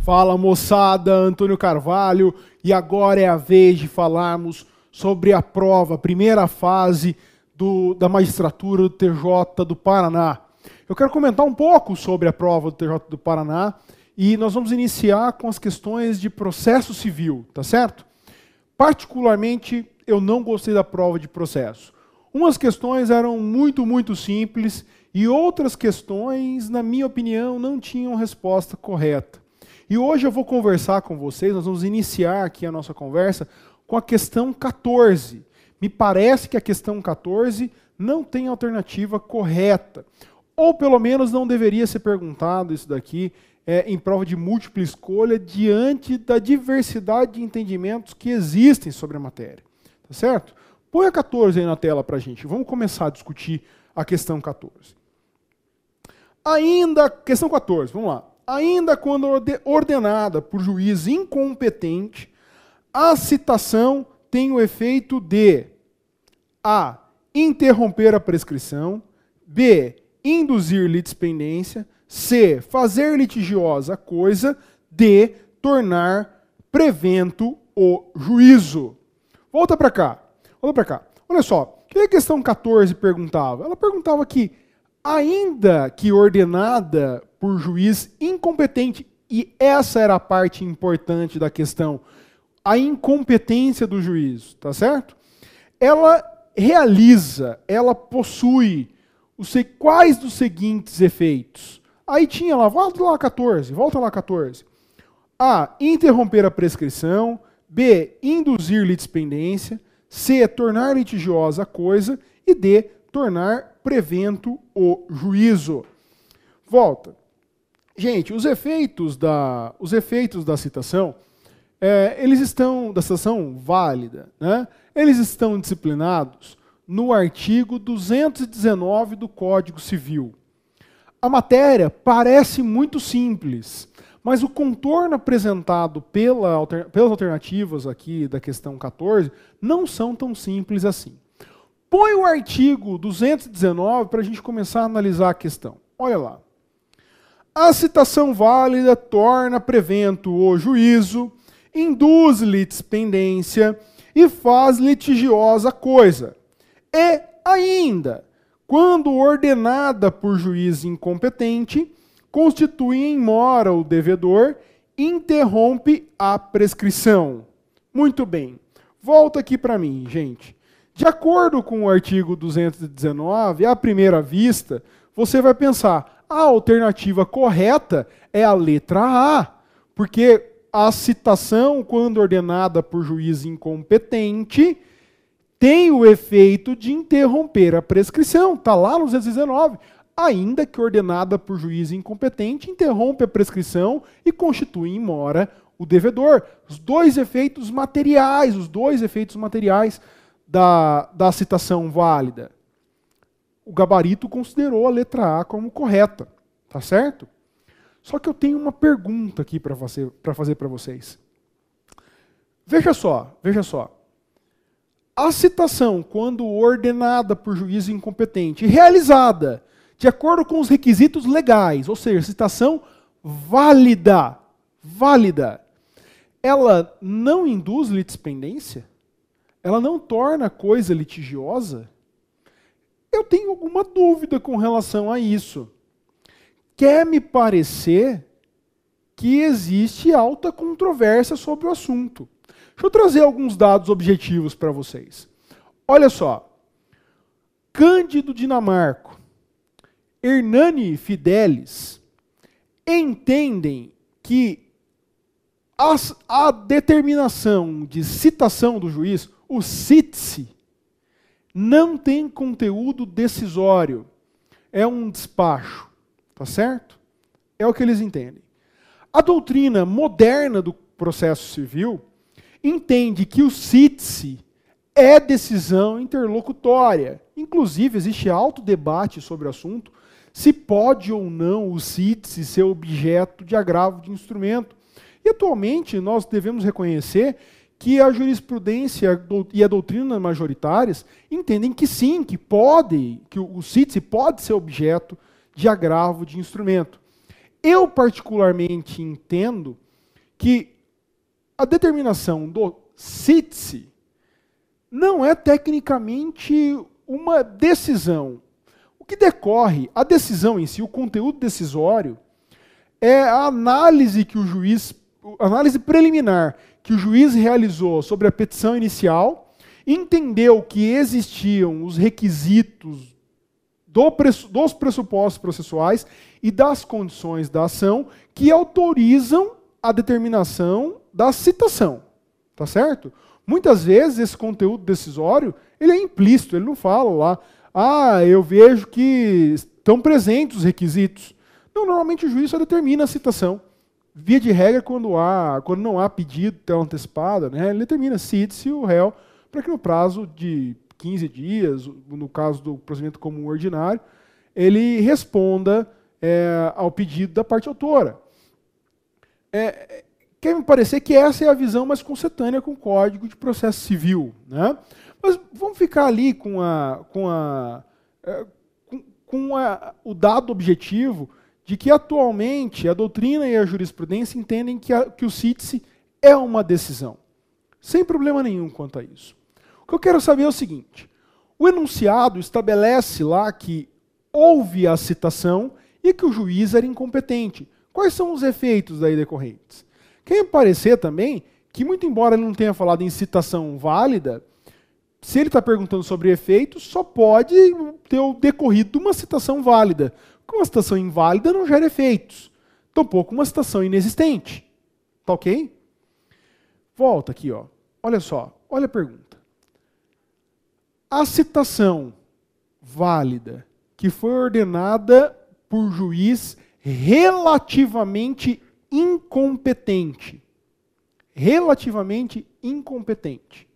Fala moçada, Antônio Carvalho, e agora é a vez de falarmos sobre a prova, a primeira fase da magistratura do TJ do Paraná. Eu quero comentar um pouco sobre a prova do TJ do Paraná e nós vamos iniciar com as questões de processo civil, tá certo? Particularmente, eu não gostei da prova de processo. Umas questões eram muito simples e outras questões, na minha opinião, não tinham resposta correta. E hoje eu vou conversar com vocês, nós vamos iniciar aqui a nossa conversa com a questão 14. Me parece que a questão 14 não tem alternativa correta. Ou pelo menos não deveria ser perguntado isso daqui em prova de múltipla escolha diante da diversidade de entendimentos que existem sobre a matéria. Tá certo? Põe a 14 aí na tela para a gente. Vamos começar a discutir a questão 14. Questão 14, vamos lá. Ainda quando ordenada por juiz incompetente, a citação tem o efeito de a. Interromper a prescrição, b. Induzir litispendência, c. Fazer litigiosa a coisa, d. Tornar prevento o juízo. Volta para cá. Olha só, o que a questão 14 perguntava? Ela perguntava que, ainda que ordenada por juiz incompetente, e essa era a parte importante da questão, a incompetência do juiz, tá certo? Ela possui quais dos seguintes efeitos? Aí tinha lá, volta lá 14. A. Interromper a prescrição, b. Induzir litispendência, c. Tornar litigiosa a coisa e d. Tornar prevento o juízo. Volta. Gente, os efeitos da citação, da citação válida, né? Eles estão disciplinados no artigo 219 do Código Civil. A matéria parece muito simples, mas o contorno apresentado pelas alternativas aqui da questão 14 não são tão simples assim. Põe o artigo 219 para a gente começar a analisar a questão. Olha lá. A citação válida torna prevento o juízo, induz litispendência e faz litigiosa a coisa. E ainda, quando ordenada por juiz incompetente, constitui em mora o devedor, interrompe a prescrição. Muito bem. Volta aqui para mim, gente. De acordo com o artigo 219, à primeira vista, você vai pensar, a alternativa correta é a letra A, porque a citação, quando ordenada por juiz incompetente, tem o efeito de interromper a prescrição. Está lá no 219. Ainda que ordenada por juiz incompetente, interrompe a prescrição e constitui em mora o devedor. Os dois efeitos materiais da citação válida. O gabarito considerou a letra A como correta, tá certo? Só que eu tenho uma pergunta aqui para fazer para vocês. Veja só. A citação, quando ordenada por juiz incompetente e realizada de acordo com os requisitos legais, ou seja, citação válida, ela não induz litispendência? Ela não torna a coisa litigiosa? Eu tenho alguma dúvida com relação a isso. Quer me parecer que existe alta controvérsia sobre o assunto. Deixa eu trazer alguns dados objetivos para vocês. Olha só. Cândido Dinamarco, Hernani Fidelis entendem que a determinação de citação do juiz, o cite-se, não tem conteúdo decisório. É um despacho. Tá certo? É o que eles entendem. A doutrina moderna do processo civil entende que o cite-se é decisão interlocutória. Inclusive, existe alto debate sobre o assunto, se pode ou não o cite-se ser objeto de agravo de instrumento. E atualmente nós devemos reconhecer que a jurisprudência e a doutrina majoritárias entendem que sim, que o cite-se pode ser objeto de agravo de instrumento. Eu particularmente entendo que a determinação do cítice não é tecnicamente uma decisão. O que decorre, a decisão em si, o conteúdo decisório, é a análise que o juiz, a análise preliminar que o juiz realizou sobre a petição inicial, entendeu que existiam os requisitos dos pressupostos processuais e das condições da ação que autorizam a determinação da citação. Tá certo? Muitas vezes esse conteúdo decisório ele é implícito, ele não fala lá, eu vejo que estão presentes os requisitos. Não, normalmente o juiz só determina a citação. Via de regra, quando não há pedido de tela antecipada, né, ele determina cite-se o réu para que no prazo de 15 dias, no caso do procedimento comum ordinário, ele responda ao pedido da parte autora. Quer me parecer que essa é a visão mais consentânea com o Código de Processo Civil, né? Mas vamos ficar ali com o dado objetivo de que atualmente a doutrina e a jurisprudência entendem que o cítice é uma decisão. Sem problema nenhum quanto a isso. O que eu quero saber é o seguinte: o enunciado estabelece lá que houve a citação e que o juiz era incompetente. Quais são os efeitos daí decorrentes? Quer me parecer também que, muito embora ele não tenha falado em citação válida, se ele está perguntando sobre efeitos, só pode ter o decorrido de uma citação válida. Porque uma citação inválida não gera efeitos. Tampouco uma citação inexistente. Tá ok? Volta aqui, ó. Olha só, olha a pergunta. A citação válida que foi ordenada por juiz relativamente incompetente. Relativamente incompetente.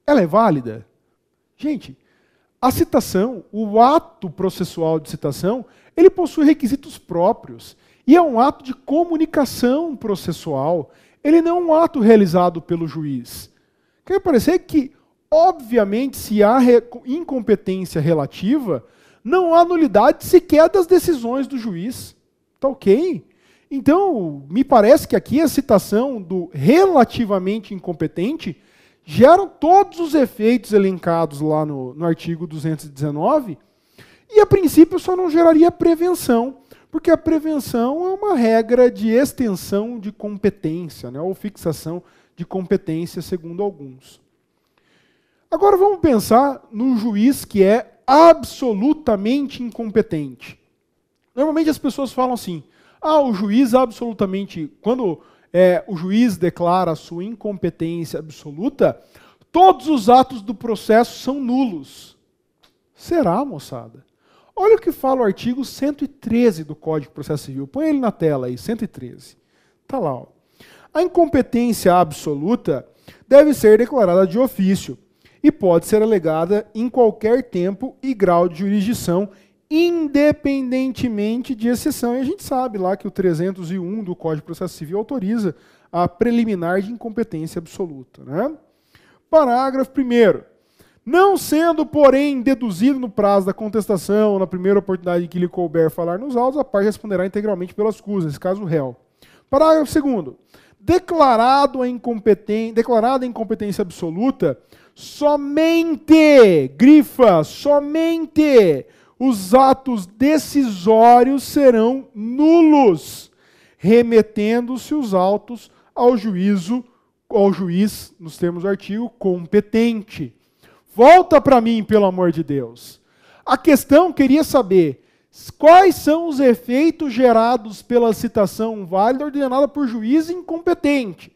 Ela é válida? Gente, a citação, o ato processual de citação, ele possui requisitos próprios. E é um ato de comunicação processual. Ele não é um ato realizado pelo juiz. Quer parecer que, obviamente, se há incompetência relativa, não há nulidade sequer das decisões do juiz. Tá ok? Então, me parece que aqui a citação do relativamente incompetente geram todos os efeitos elencados lá no artigo 219 e, a princípio, só não geraria prevenção, porque a prevenção é uma regra de extensão de competência, né, ou fixação de competência, segundo alguns. Agora vamos pensar no juiz que é absolutamente incompetente. Normalmente as pessoas falam assim, o juiz absolutamente, quando o juiz declara a sua incompetência absoluta, todos os atos do processo são nulos. Será, moçada? Olha o que fala o artigo 113 do Código de Processo Civil. Põe ele na tela aí, 113. Está lá. Ó. A incompetência absoluta deve ser declarada de ofício e pode ser alegada em qualquer tempo e grau de jurisdição, independentemente de exceção. E a gente sabe lá que o 301 do Código de Processo Civil autoriza a preliminar de incompetência absoluta. Né? Parágrafo 1º. Não sendo, porém, deduzido no prazo da contestação, na primeira oportunidade que lhe couber falar nos autos, a parte responderá integralmente pelas cusas, nesse caso o réu. Parágrafo 2º. Declarada a incompetência absoluta, somente, grifa, somente os atos decisórios serão nulos, remetendo-se os autos ao juiz, nos termos do artigo, competente. Volta para mim, pelo amor de Deus. A questão queria saber quais são os efeitos gerados pela citação válida ordenada por juiz incompetente.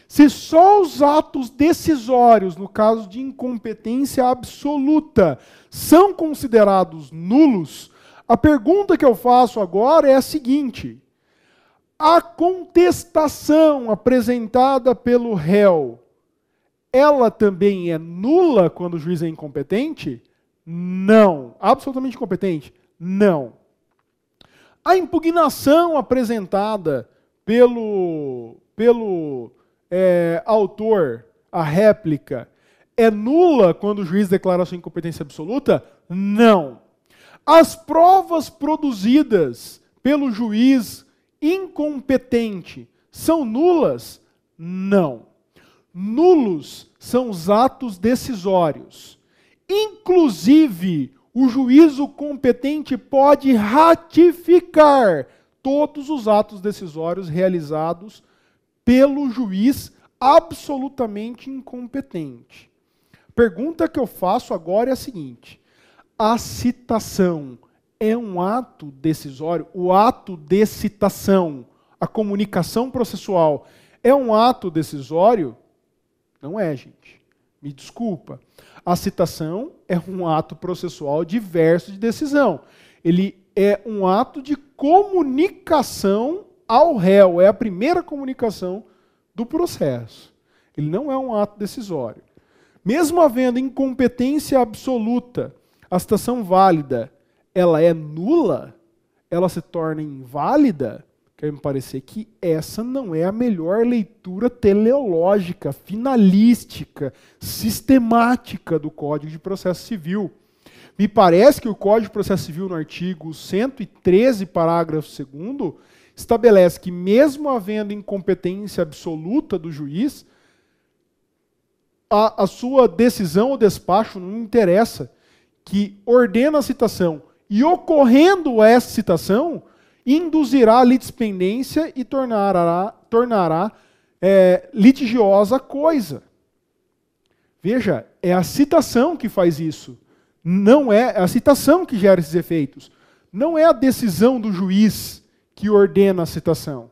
Se só os atos decisórios, no caso de incompetência absoluta, são considerados nulos, a pergunta que eu faço agora é a seguinte: a contestação apresentada pelo réu, ela também é nula quando o juiz é incompetente? Não. Absolutamente incompetente? Não. A impugnação apresentada pelo autor, a réplica, é nula quando o juiz declara sua incompetência absoluta? Não. As provas produzidas pelo juiz incompetente são nulas? Não. Nulos são os atos decisórios. Inclusive, o juízo competente pode ratificar todos os atos decisórios realizados pelo juiz absolutamente incompetente. A pergunta que eu faço agora é a seguinte: a citação é um ato decisório? O ato de citação, a comunicação processual, é um ato decisório? Não é, gente. Me desculpa. A citação é um ato processual diverso de decisão. Ele é um ato de comunicação ao réu. É a primeira comunicação do processo. Ele não é um ato decisório. Mesmo havendo incompetência absoluta, a citação válida, ela é nula? Ela se torna inválida? Quer me parecer que essa não é a melhor leitura teleológica, finalística, sistemática do Código de Processo Civil. Me parece que o Código de Processo Civil, no artigo 113, parágrafo 2º, estabelece que, mesmo havendo incompetência absoluta do juiz, a sua decisão ou despacho não interessa, que ordena a citação e, ocorrendo essa citação, induzirá a litispendência e tornará litigiosa a coisa. Veja, é a citação que faz isso. Não é a citação que gera esses efeitos. Não é a decisão do juiz que ordena a citação.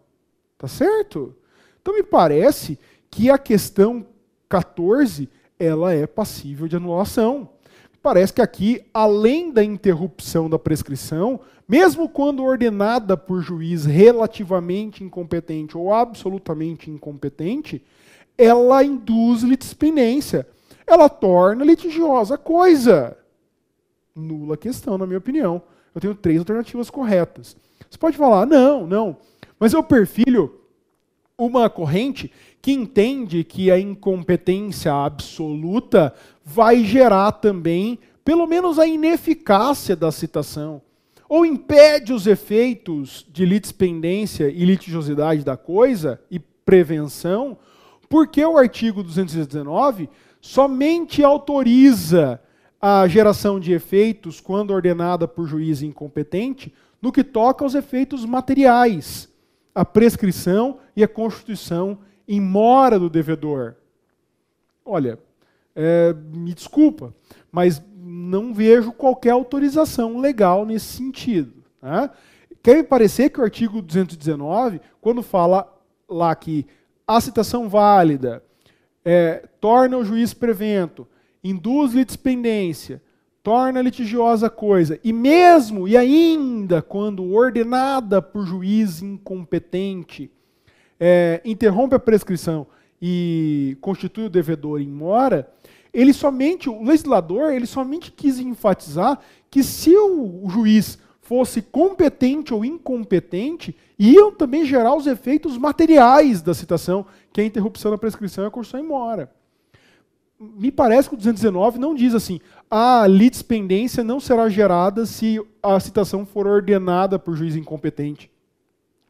Tá certo? Então me parece que a questão 14, ela é passível de anulação. Parece que aqui, além da interrupção da prescrição, mesmo quando ordenada por juiz relativamente incompetente ou absolutamente incompetente, ela induz litispendência. Ela torna litigiosa a coisa. Nula questão, na minha opinião. Eu tenho 3 alternativas corretas. Você pode falar, não, mas eu perfilho uma corrente que entende que a incompetência absoluta vai gerar também, pelo menos, a ineficácia da citação, ou impede os efeitos de litispendência e litigiosidade da coisa e prevenção, porque o artigo 219 somente autoriza a geração de efeitos quando ordenada por juiz incompetente no que toca aos efeitos materiais, a prescrição e a constituição em mora do devedor. Olha, me desculpa, mas não vejo qualquer autorização legal nesse sentido. Né? Quer me parecer que o artigo 219, quando fala lá que a citação válida torna o juiz prevento, induz litispendência, torna litigiosa a coisa, e ainda quando ordenada por juiz incompetente, interrompe a prescrição e constitui o devedor em mora, o legislador somente quis enfatizar que se o juiz fosse competente ou incompetente, iam também gerar os efeitos materiais da citação, que é a interrupção da prescrição e a constituição em mora. Me parece que o 219 não diz assim, a litispendência não será gerada se a citação for ordenada por juiz incompetente.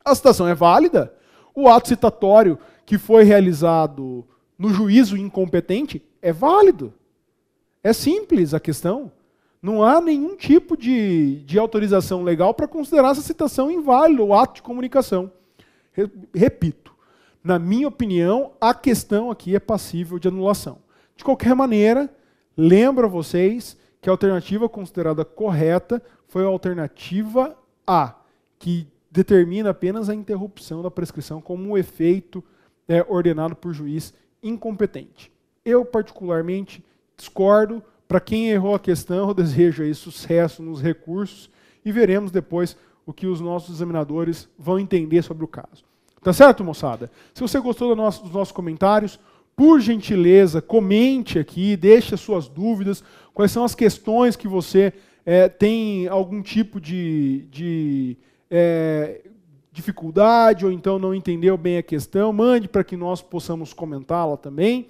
A citação é válida, o ato citatório que foi realizado no juízo incompetente é válido. É simples a questão. Não há nenhum tipo de autorização legal para considerar essa citação inválida, o ato de comunicação. Repito, na minha opinião, a questão aqui é passível de anulação. De qualquer maneira, lembro a vocês que a alternativa considerada correta foi a alternativa A, que determina apenas a interrupção da prescrição como um efeito ordenado por juiz incompetente. Eu, particularmente, discordo. Para quem errou a questão, eu desejo aí sucesso nos recursos e veremos depois o que os nossos examinadores vão entender sobre o caso. Tá certo, moçada? Se você gostou dos nossos comentários, por gentileza, comente aqui, deixe as suas dúvidas, quais são as questões que você tem algum tipo de dificuldade ou então não entendeu bem a questão, mande para que nós possamos comentá-la também.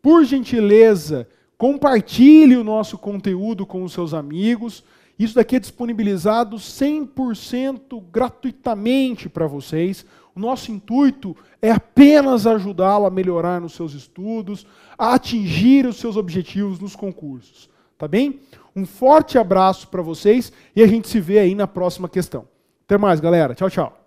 Por gentileza, Compartilhe o nosso conteúdo com os seus amigos. Isso daqui é disponibilizado 100% gratuitamente para vocês. O nosso intuito é apenas ajudá-lo a melhorar nos seus estudos, a atingir os seus objetivos nos concursos. Tá bem? Um forte abraço para vocês e a gente se vê aí na próxima questão. Até mais, galera. Tchau, tchau.